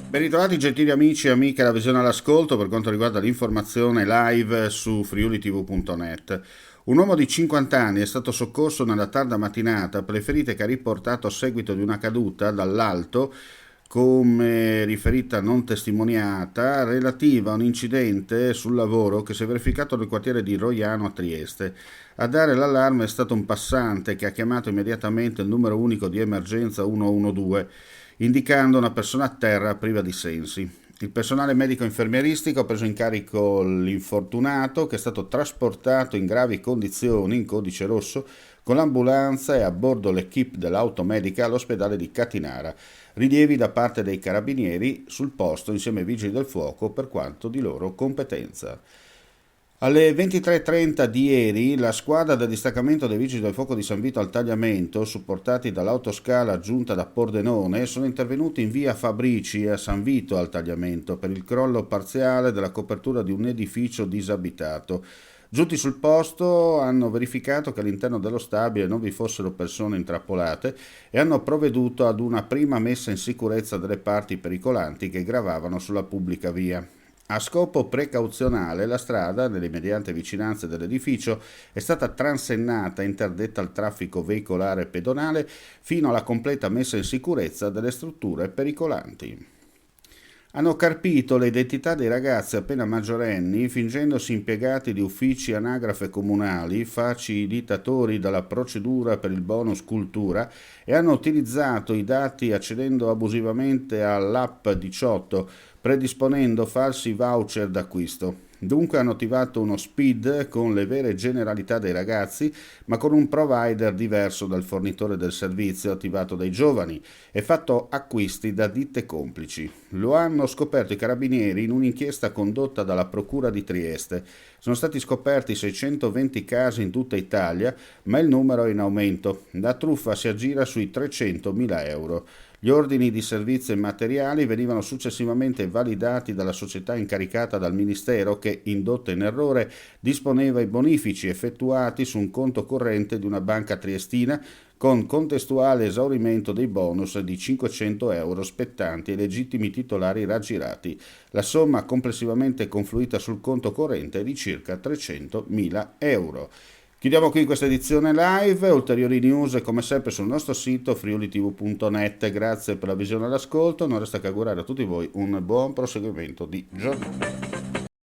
Ben ritrovati gentili amici e amiche alla visione all'ascolto per quanto riguarda l'informazione live su friulitv.net. Un uomo di 50 anni è stato soccorso nella tarda mattinata per le ferite che ha riportato a seguito di una caduta dall'alto, come riferita non testimoniata, relativa a un incidente sul lavoro che si è verificato nel quartiere di Roiano a Trieste. A dare l'allarme è stato un passante che ha chiamato immediatamente il numero unico di emergenza 112, indicando una persona a terra priva di sensi. Il personale medico-infermieristico ha preso in carico l'infortunato, che è stato trasportato in gravi condizioni in codice rosso con l'ambulanza e a bordo l'equipe dell'automedica all'ospedale di Catinara. Rilievi da parte dei carabinieri sul posto insieme ai vigili del fuoco per quanto di loro competenza. Alle 23:30 di ieri la squadra del distaccamento dei Vigili del Fuoco di San Vito al Tagliamento, supportati dall'autoscala giunta da Pordenone, sono intervenuti in via Fabrici a San Vito al Tagliamento per il crollo parziale della copertura di un edificio disabitato. Giunti sul posto hanno verificato che all'interno dello stabile non vi fossero persone intrappolate e hanno provveduto ad una prima messa in sicurezza delle parti pericolanti che gravavano sulla pubblica via. A scopo precauzionale, la strada, nelle immediate vicinanze dell'edificio, è stata transennata e interdetta al traffico veicolare e pedonale fino alla completa messa in sicurezza delle strutture pericolanti. Hanno carpito le identità dei ragazzi appena maggiorenni, fingendosi impiegati di uffici anagrafe comunali, facilitatori della procedura per il bonus cultura, e hanno utilizzato i dati accedendo abusivamente all'app 18, predisponendo falsi voucher d'acquisto. Dunque hanno attivato uno SPID con le vere generalità dei ragazzi, ma con un provider diverso dal fornitore del servizio attivato dai giovani, e fatto acquisti da ditte complici. Lo hanno scoperto i carabinieri in un'inchiesta condotta dalla Procura di Trieste. Sono stati scoperti 620 casi in tutta Italia, ma il numero è in aumento. La truffa si aggira sui 300.000 euro. Gli ordini di servizio immateriali venivano successivamente validati dalla società incaricata dal Ministero che, indotta in errore, disponeva i bonifici effettuati su un conto corrente di una banca triestina con contestuale esaurimento dei bonus di 500 euro spettanti ai legittimi titolari raggirati. La somma complessivamente confluita sul conto corrente è di circa 300.000 euro. Chiudiamo qui questa edizione live, ulteriori news come sempre sul nostro sito friulitv.net. Grazie per la visione e l'ascolto, non resta che augurare a tutti voi un buon proseguimento di giornata.